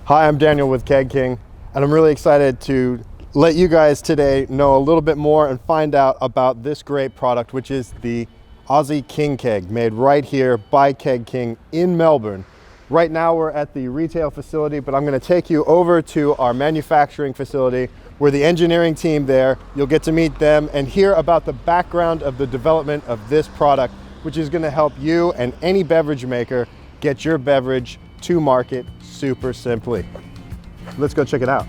Hi, I'm Daniel with Keg King, and I'm really excited to let you guys today know a little bit more and find out about this great product, which is the Aussie King Keg, made right here by Keg King in Melbourne. Right now we're at the retail facility, but I'm going to take you over to our manufacturing facility where the engineering team there, you'll get to meet them and hear about the background of the development of this product, which is going to help you and any beverage maker get your beverage to market super simply. Let's go check it out.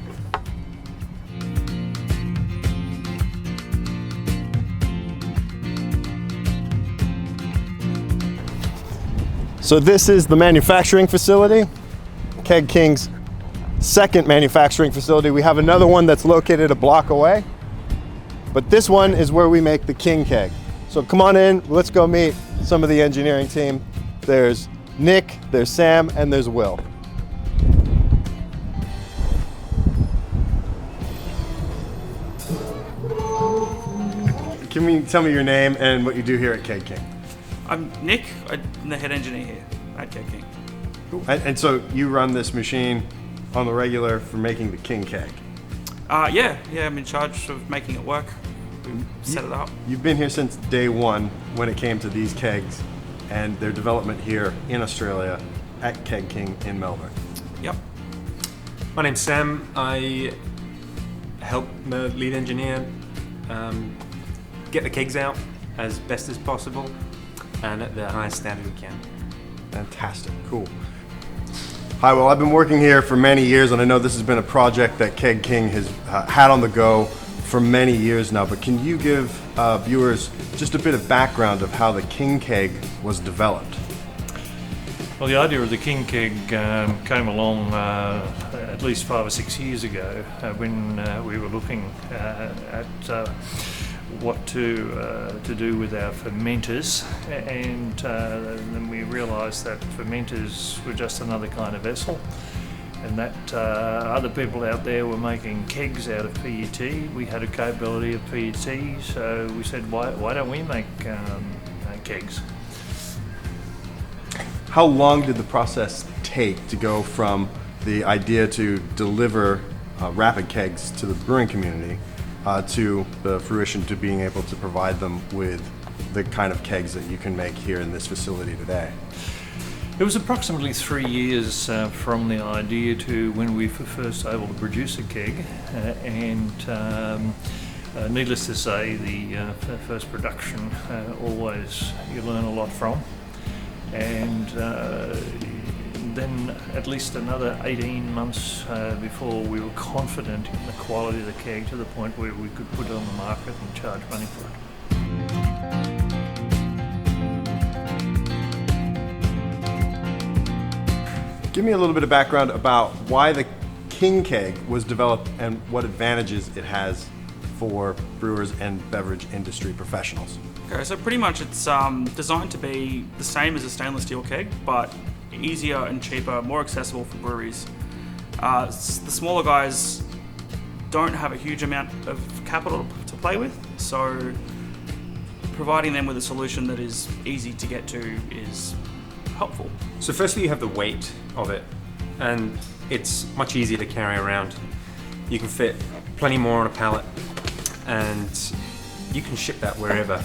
So this is the manufacturing facility, Keg King's second manufacturing facility. We have another one that's located a block away, but this one is where we make the King Keg. So come on in, let's go meet some of the engineering team. There's Nick, there's Sam, and there's Will. Can you tell me your name and what you do here at Keg King? I'm Nick. I'm the head engineer here at Keg King. Cool. And so you run this machine on the regular for making the King Keg? Yeah, I'm in charge of making it work. We set it up. You've been here since day one when it came to these kegs and their development here in Australia at Keg King in Melbourne. Yep. My name's Sam. I help the lead engineer get the kegs out as best as possible and at the highest standard we can. Fantastic, cool. Hi, well, I've been working here for many years, and I know this has been a project that Keg King has had on the go for many years now, but can you give viewers just a bit of background of how the King Keg was developed? Well, the idea of the King Keg came along at least 5 or 6 years ago when we were looking at what to do with our fermenters, and then we realised that fermenters were just another kind of vessel, and that other people out there were making kegs out of PET. We had a capability of PET, so we said, why don't we make kegs? How long did the process take to go from the idea to deliver rapid kegs to the brewing community to the fruition to being able to provide them with the kind of kegs that you can make here in this facility today? It was approximately 3 years from the idea to when we were first able to produce a keg, and needless to say, the first production always you learn a lot from, and then at least another 18 months before we were confident in the quality of the keg to the point where we could put it on the market and charge money for it. Give me a little bit of background about why the King Keg was developed and what advantages it has for brewers and beverage industry professionals. Okay, so pretty much it's designed to be the same as a stainless steel keg, but easier and cheaper, more accessible for breweries. The smaller guys don't have a huge amount of capital to play with, so providing them with a solution that is easy to get to is helpful. So firstly you have the weight of it, and it's much easier to carry around. You can fit plenty more on a pallet, and you can ship that wherever,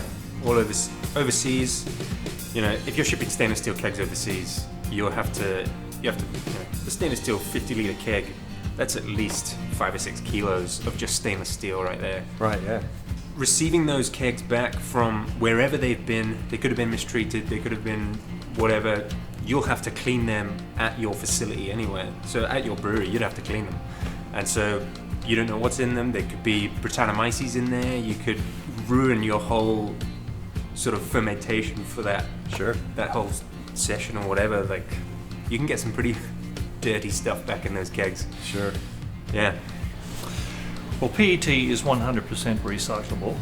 all over overseas. You know, if you're shipping stainless steel kegs overseas, you have to, the stainless steel 50-litre keg, that's at least 5 or 6 kilos of just stainless steel right there. Right, yeah. Receiving those kegs back from wherever they've been, they could have been mistreated, they could have been whatever, you'll have to clean them at your facility anyway. So at your brewery, you'd have to clean them. And so you don't know what's in them. There could be Brettanomyces in there. You could ruin your whole sort of fermentation for that. Sure. That whole session or whatever. Like, you can get some pretty dirty stuff back in those kegs. Sure. Yeah. Well, PET is 100% recyclable,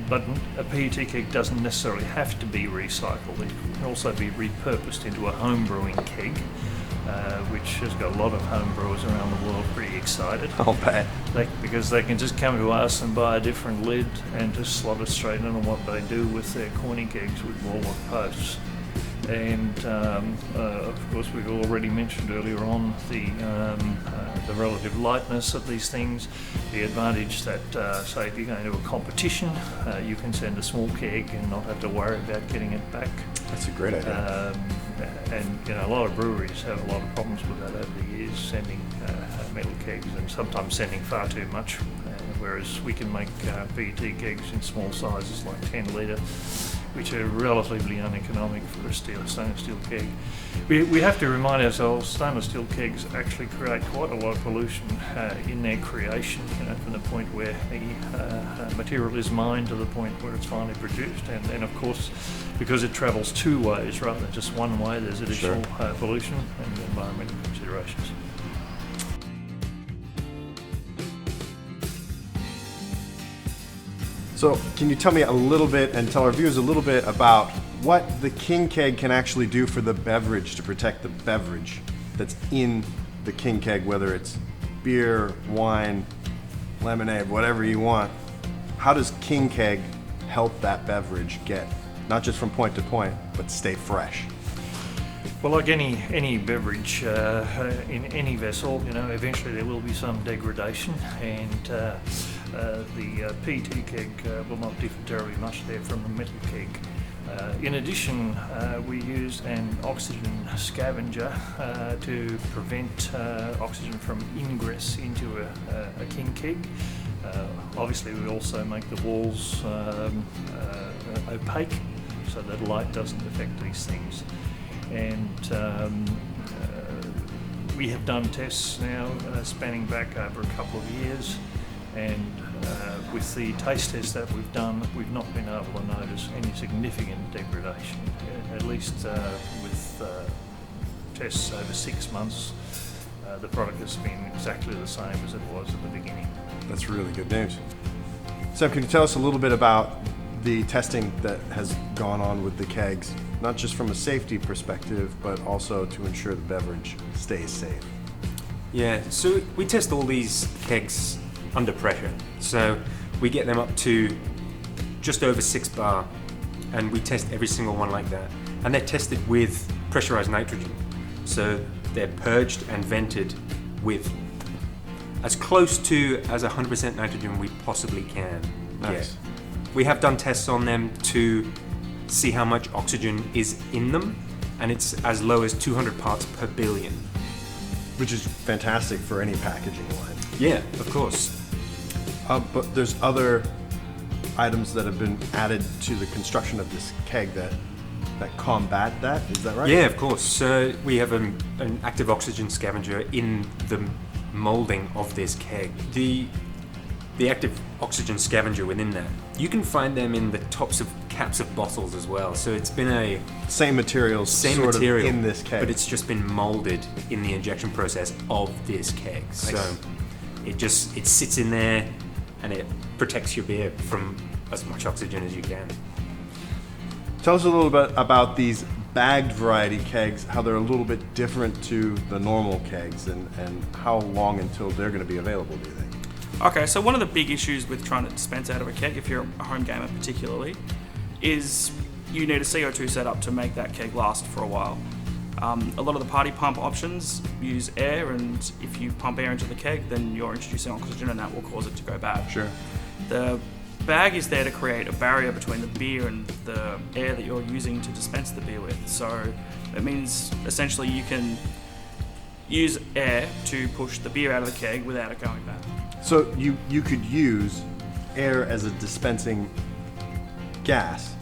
but a PET keg doesn't necessarily have to be recycled. It can also be repurposed into a home brewing keg, which has got a lot of home brewers around the world pretty excited. I'll bet. Because they can just come to us and buy a different lid and just slot it straight into what they do with their corny kegs with wall-lock posts. And of course, we've already mentioned earlier on the relative lightness of these things, the advantage that, say, if you're going to a competition, you can send a small keg and not have to worry about getting it back. That's a great idea. And a lot of breweries have a lot of problems with that over the years, sending metal kegs and sometimes sending far too much. Whereas we can make PET kegs in small sizes like 10 litre, which are relatively uneconomic for a stainless steel keg. We have to remind ourselves stainless steel kegs actually create quite a lot of pollution in their creation, from the point where the material is mined to the point where it's finally produced. And then, of course, because it travels two ways rather than just one way, there's additional pollution and environmental considerations. So can you tell me a little bit and tell our viewers a little bit about what the King Keg can actually do for the beverage to protect the beverage that's in the King Keg, whether it's beer, wine, lemonade, whatever you want. How does King Keg help that beverage get not just from point to point, but stay fresh? Well, like any beverage in any vessel, eventually there will be some degradation, and the PET keg will not differ terribly much there from the metal keg. In addition, we use an oxygen scavenger to prevent oxygen from ingress into a King Keg. Obviously, we also make the walls opaque so that light doesn't affect these things. And we have done tests now spanning back over a couple of years, and with the taste tests that we've done, we've not been able to notice any significant degradation, at least with tests over 6 months. The product has been exactly the same as it was at the beginning. That's really good news. Sam, can you tell us a little bit about the testing that has gone on with the kegs, not just from a safety perspective, but also to ensure the beverage stays safe? Yeah, so we test all these kegs under pressure. So we get them up to just over 6 bar, and we test every single one like that. And they're tested with pressurized nitrogen. So they're purged and vented with as close to as 100% nitrogen we possibly can. Nice. Get. We have done tests on them to see how much oxygen is in them, and it's as low as 200 parts per billion. Which is fantastic for any packaging line. Yeah, of course. But there's other items that have been added to the construction of this keg that combat that, is that right? Yeah, of course. So we have an active oxygen scavenger in the molding of this keg. The active oxygen scavenger within that, you can find them in the tops of caps of bottles as well. So it's been a same materials, same sort material of in this keg, but it's just been molded in the injection process of this keg. Nice. So it sits in there, and it protects your beer from as much oxygen as you can. Tell us a little bit about these bagged variety kegs, how they're a little bit different to the normal kegs, and how long until they're going to be available, do you think? Okay, so one of the big issues with trying to dispense out of a keg, if you're a home gamer particularly, is you need a CO2 setup to make that keg last for a while. A lot of the party pump options use air, and if you pump air into the keg, then you're introducing oxygen, and that will cause it to go bad. Sure. The bag is there to create a barrier between the beer and the air that you're using to dispense the beer with. So it means essentially you can use air to push the beer out of the keg without it going bad. So you could use air as a dispensing gas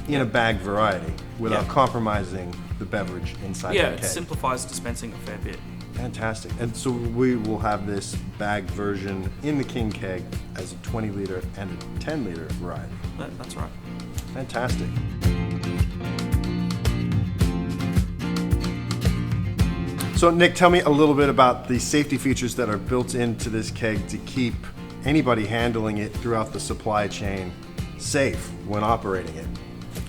in a bagged variety without compromising the beverage inside the keg. Yeah, it simplifies dispensing a fair bit. Fantastic. And so we will have this bagged version in the King Keg as a 20 liter and a 10 liter variety. That's right. Fantastic. So Nick, tell me a little bit about the safety features that are built into this keg to keep anybody handling it throughout the supply chain safe when operating it.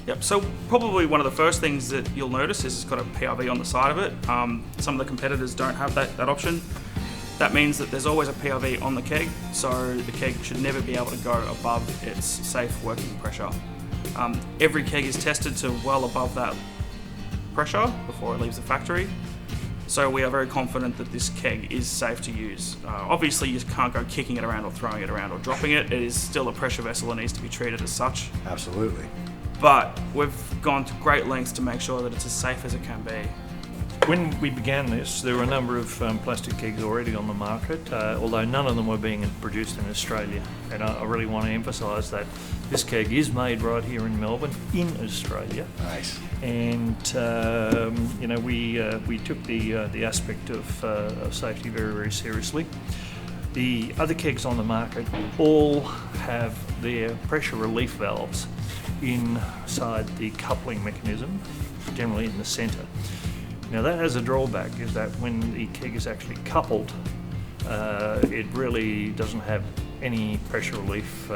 Yep, so probably one of the first things that you'll notice is it's got a PRV on the side of it. Some of the competitors don't have that option. That means that there's always a PRV on the keg, so the keg should never be able to go above its safe working pressure. Every keg is tested to well above that pressure before it leaves the factory. So we are very confident that this keg is safe to use. Obviously you can't go kicking it around or throwing it around or dropping it. It is still a pressure vessel and needs to be treated as such. Absolutely. But we've gone to great lengths to make sure that it's as safe as it can be. When we began this, there were a number of plastic kegs already on the market, although none of them were being produced in Australia. And I really want to emphasise that this keg is made right here in Melbourne, in Australia. Nice. And we took the aspect of safety very, very seriously. The other kegs on the market all have their pressure relief valves inside the coupling mechanism, generally in the centre. Now that has a drawback, is that when the keg is actually coupled, it really doesn't have any pressure relief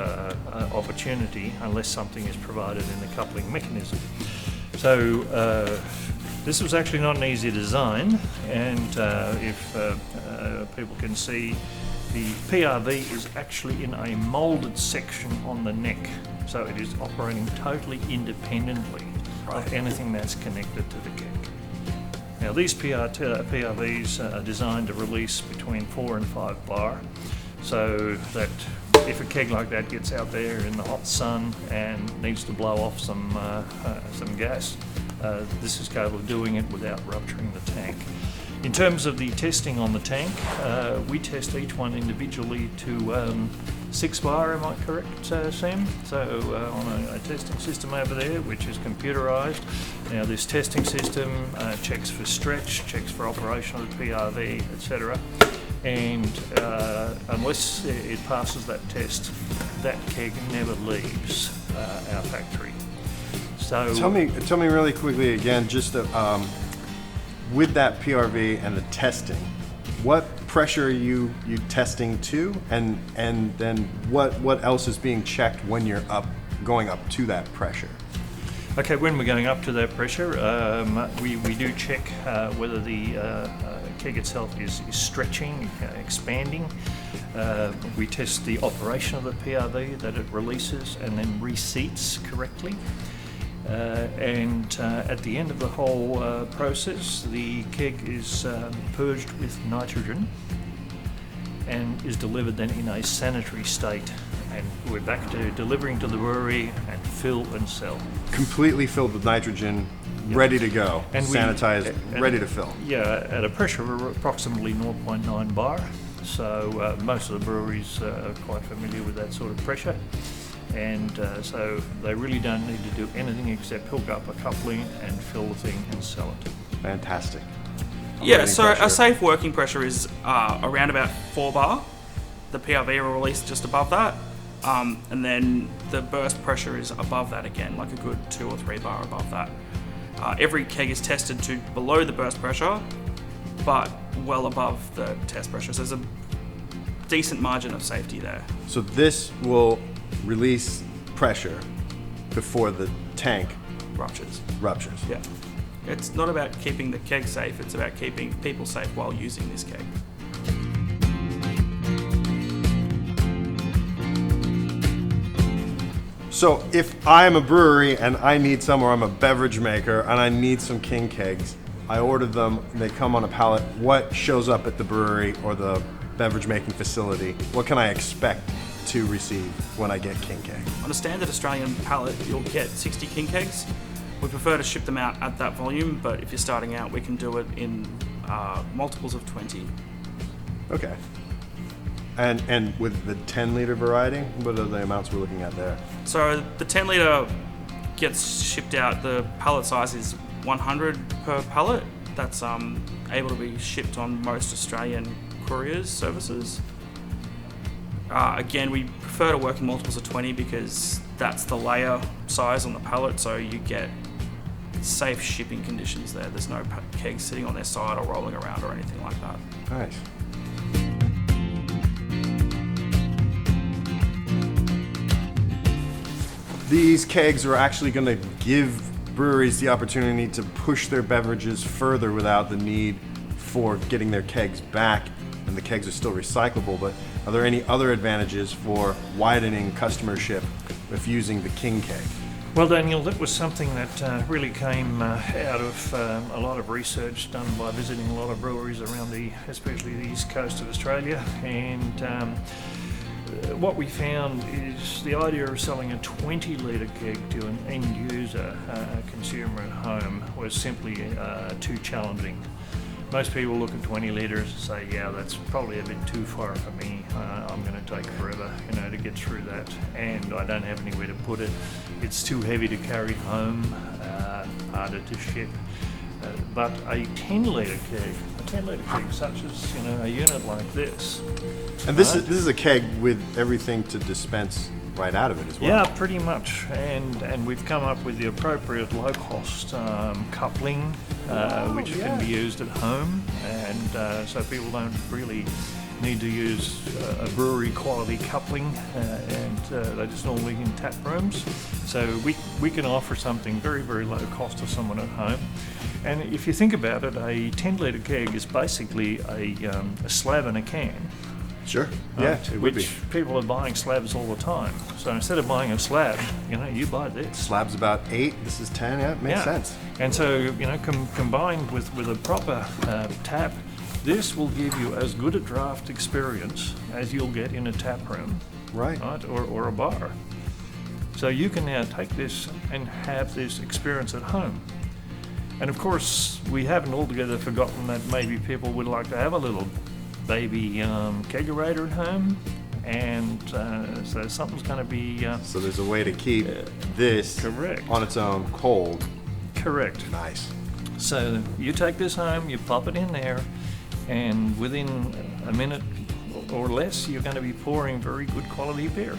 opportunity unless something is provided in the coupling mechanism. So this was actually not an easy design, and if people can see, the PRV is actually in a moulded section on the neck, so it is operating totally independently of anything that's connected to the keg. Now these PRVs are designed to release between 4 and 5 bar, so that if a keg like that gets out there in the hot sun and needs to blow off some gas, this is capable of doing it without rupturing the tank. In terms of the testing on the tank, we test each one individually to 6 bar, am I correct, Sam? So on a testing system over there, which is computerised. Now this testing system checks for stretch, checks for operation of the PRV, etc. And unless it passes that test, that keg never leaves our factory. So Tell me really quickly again, just with that PRV and the testing, what pressure are you testing to, and then what else is being checked when you're going up to that pressure? Okay, when we're going up to that pressure, we do check whether the keg itself is stretching, expanding. We test the operation of the PRV, that it releases and then reseats correctly. And at the end of the whole process, the keg is purged with nitrogen and is delivered then in a sanitary state. And we're back to delivering to the brewery and fill and sell. Completely filled with nitrogen, ready to go, And sanitized, ready to fill. Yeah, at a pressure of approximately 0.9 bar. So most of the breweries are quite familiar with that sort of pressure. And so they really don't need to do anything except hook up a coupling and fill the thing and sell it. Fantastic. Yeah, so a safe working pressure is around about 4 bar. The PRV will release just above that. And then the burst pressure is above that again, like a good 2 or 3 bar above that. Every keg is tested to below the burst pressure, but well above the test pressure. So there's a decent margin of safety there. So this will release pressure before the tank Ruptures. ruptures. Yeah. It's not about keeping the keg safe, it's about keeping people safe while using this keg. So if I'm a brewery and I need some, or I'm a beverage maker and I need some King Kegs, I order them, they come on a pallet. What shows up at the brewery or the beverage making facility? What can I expect to receive when I get King Keg? On a standard Australian pallet, you'll get 60 King Kegs. We prefer to ship them out at that volume, but if you're starting out, we can do it in multiples of 20. Okay. And with the 10-liter variety, what are the amounts we're looking at there? So the 10 litre gets shipped out. The pallet size is 100 per pallet. That's able to be shipped on most Australian couriers services. Again, we prefer to work in multiples of 20 because that's the layer size on the pallet, so you get safe shipping conditions there. There's no kegs sitting on their side or rolling around or anything like that. Nice. These kegs are actually going to give breweries the opportunity to push their beverages further without the need for getting their kegs back, and the kegs are still recyclable, but are there any other advantages for widening customership with using the King Keg? Well, Daniel, that was something that really came out of a lot of research done by visiting a lot of breweries around especially the east coast of Australia. And what we found is the idea of selling a 20-litre keg to an end user, a consumer at home, was simply too challenging. Most people look at 20 litres and say, yeah, that's probably a bit too far for me. I'm going to take forever, to get through that. And I don't have anywhere to put it. It's too heavy to carry home, harder to ship. But a 10-litre keg, such as, a unit like this. And this is a keg with everything to dispense right out of it as well. Yeah, pretty much. And we've come up with the appropriate low-cost coupling, which can be used at home, and so people don't really need to use a brewery quality coupling, and they're just normally in tap rooms. So we can offer something very, very low cost to someone at home. And if you think about it, a 10-litre keg is basically a slab and a can. Sure. Yeah, it would be. Which people are buying slabs all the time. So instead of buying a slab, you buy this. Slab's about 8. This is 10. Yeah, it makes sense. And so combined with a proper tap, this will give you as good a draft experience as you'll get in a tap room, right? Or a bar. So you can now take this and have this experience at home. And of course, we haven't altogether forgotten that maybe people would like to have a little baby kegerator at home, and so something's going to be... so there's a way to keep this correct on its own cold. Correct. Nice. So you take this home, you pop it in there, and within a minute or less, you're going to be pouring very good quality beer.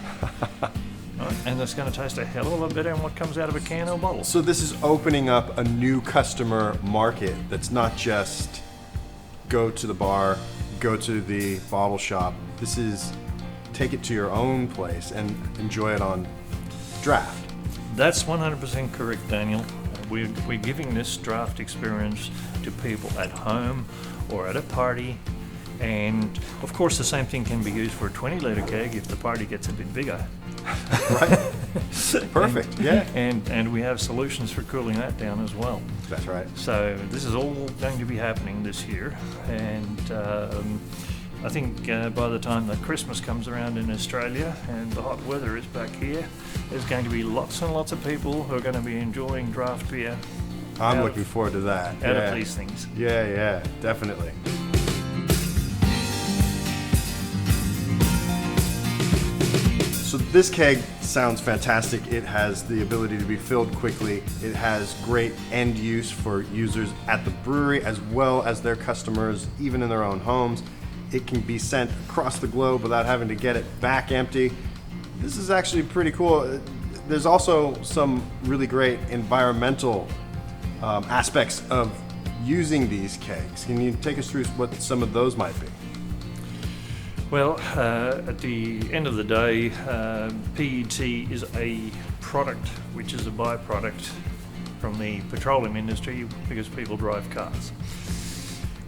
Right? And it's going to taste a hell of a lot better than what comes out of a can or bottle. So this is opening up a new customer market that's not just go to the bar, go to the bottle shop. This is take it to your own place and enjoy it on draft. That's 100% correct, Daniel. We're giving this draft experience to people at home or at a party. And of course, the same thing can be used for a 20-litre keg if the party gets a bit bigger. Right. Perfect. Yeah. And we have solutions for cooling that down as well. That's right. So this is all going to be happening this year, and I think by the time that Christmas comes around in Australia and the hot weather is back here, there's going to be lots and lots of people who are going to be enjoying draft beer. I'm looking forward to that. Out of these things. Yeah, definitely. So this keg sounds fantastic. It has the ability to be filled quickly. It has great end use for users at the brewery as well as their customers, even in their own homes. It can be sent across the globe without having to get it back empty. This is actually pretty cool. There's also some really great environmental aspects of using these kegs. Can you take us through what some of those might be? Well, at the end of the day, PET is a product which is a byproduct from the petroleum industry because people drive cars.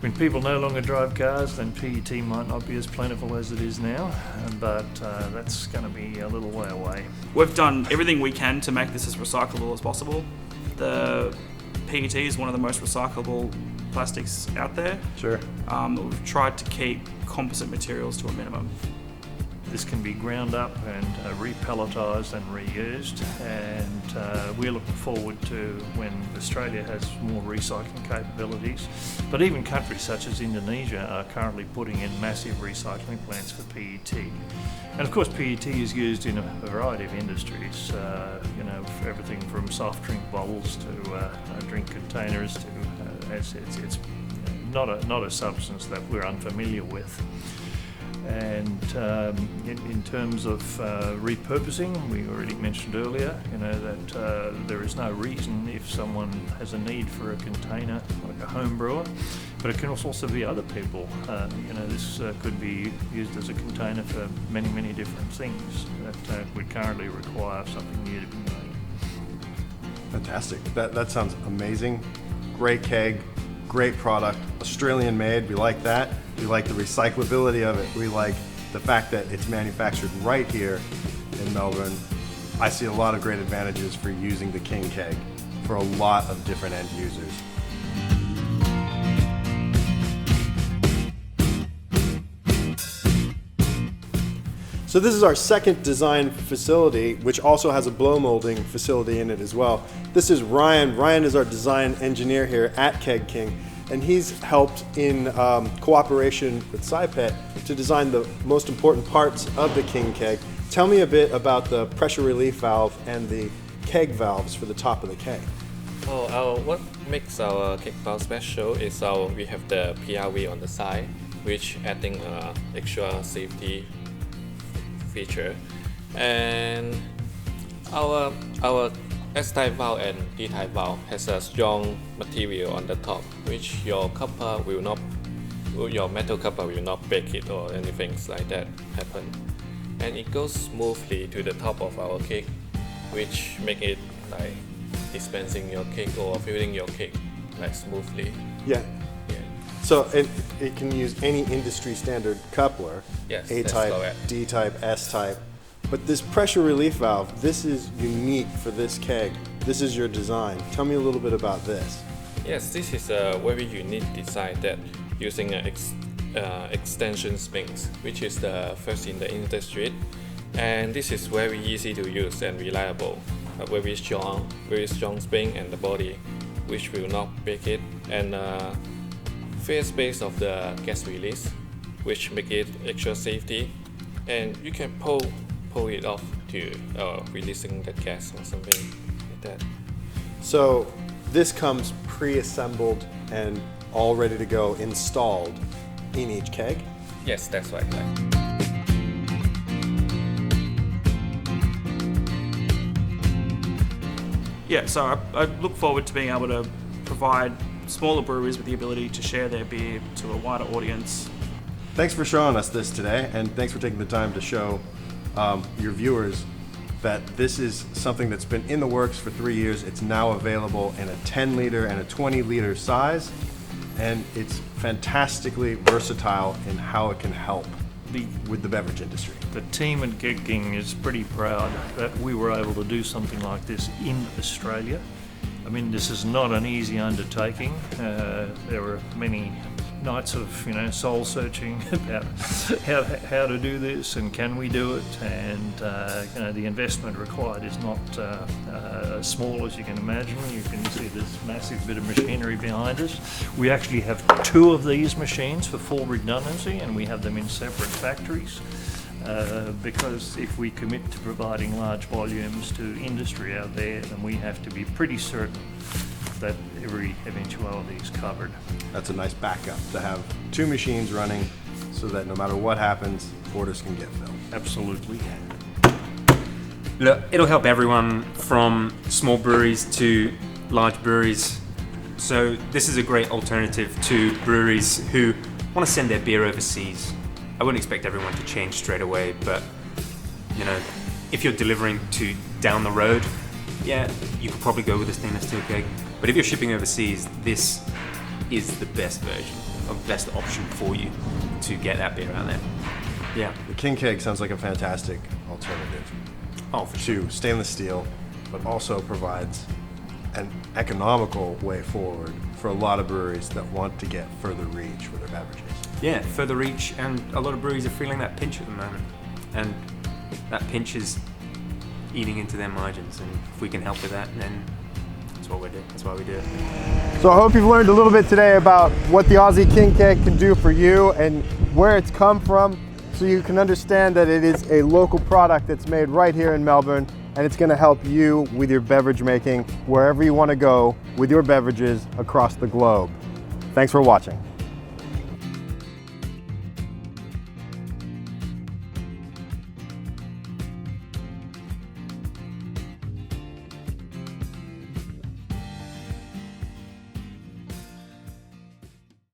When people no longer drive cars, then PET might not be as plentiful as it is now, but that's going to be a little way away. We've done everything we can to make this as recyclable as possible. The PET is one of the most recyclable plastics out there. Sure. We've tried to keep composite materials to a minimum. This can be ground up and repelletized and reused, and we're looking forward to when Australia has more recycling capabilities. But even countries such as Indonesia are currently putting in massive recycling plants for PET. And of course, PET is used in a variety of industries, for everything from soft drink bottles to drink containers to it's not a substance that we're unfamiliar with. And in terms of repurposing, we already mentioned earlier, that there is no reason if someone has a need for a container, like a home brewer, but it can also be other people. This could be used as a container for many, many different things that would currently require something new to be made. Fantastic. That sounds amazing. Great keg, great product, Australian made. We like that. We like the recyclability of it. We like the fact that it's manufactured right here in Melbourne. I see a lot of great advantages for using the King Keg for a lot of different end users. So this is our second design facility, which also has a blow molding facility in it as well. This is Ryan. Ryan is our design engineer here at Keg King, and he's helped in cooperation with SciPet to design the most important parts of the King Keg. Tell me a bit about the pressure relief valve and the keg valves for the top of the keg. What makes our keg valve special is we have the PRV on the side, which adding extra safety feature, and our S-type valve and D-type valve has a strong material on the top, which your metal coupler will not break it or anything like that happen, and it goes smoothly to the top of our cake, which make it like dispensing your cake or filling your cake like smoothly. Yeah. So it can use any industry standard coupler, Yes, A-type, that's correct. D-type, S-type. But this pressure relief valve, this is unique for this keg. This is your design. Tell me a little bit about this. Yes, this is a very unique design that using extension springs, which is the first in the industry, and this is very easy to use and reliable. A very strong spring and the body, which will not break it, and fair space of the gas release, which make it extra safety, and you can pull it off to releasing the gas or something like that. So this comes pre-assembled and all ready to go, installed in each keg? Yes, that's right. Yeah, so I look forward to being able to provide smaller breweries with the ability to share their beer to a wider audience. Thanks for showing us this today, and thanks for taking the time to show your viewers that this is something that's been in the works for 3 years. It's now available in a 10 liter and a 20 liter size, and it's fantastically versatile in how it can help with the beverage industry. The team at King Keg is pretty proud that we were able to do something like this in Australia. I mean, this is not an easy undertaking. There were many nights of soul searching about how to do this and can we do it, and the investment required is not small, as you can imagine. You can see this massive bit of machinery behind us. We actually have 2 of these machines for full redundancy, and we have them in separate factories. Because if we commit to providing large volumes to industry out there, then we have to be pretty certain that every eventuality is covered. That's a nice backup to have 2 machines running so that no matter what happens, orders can get filled. Absolutely. Look, it'll help everyone from small breweries to large breweries. So this is a great alternative to breweries who want to send their beer overseas. I wouldn't expect everyone to change straight away, but if you're delivering to down the road, yeah, you could probably go with a stainless steel keg. But if you're shipping overseas, this is the best version, or best option for you to get that beer out there. Yeah. The King Keg sounds like a fantastic alternative to stainless steel, but also provides an economical way forward for a lot of breweries that want to get further reach with their beverages. Yeah, further reach, and a lot of breweries are feeling that pinch at the moment, and that pinch is eating into their margins, and if we can help with that, then that's what we do. That's why we do it. So I hope you've learned a little bit today about what the Aussie King Keg can do for you and where it's come from, so you can understand that it is a local product that's made right here in Melbourne, and it's going to help you with your beverage making wherever you want to go with your beverages across the globe. Thanks for watching.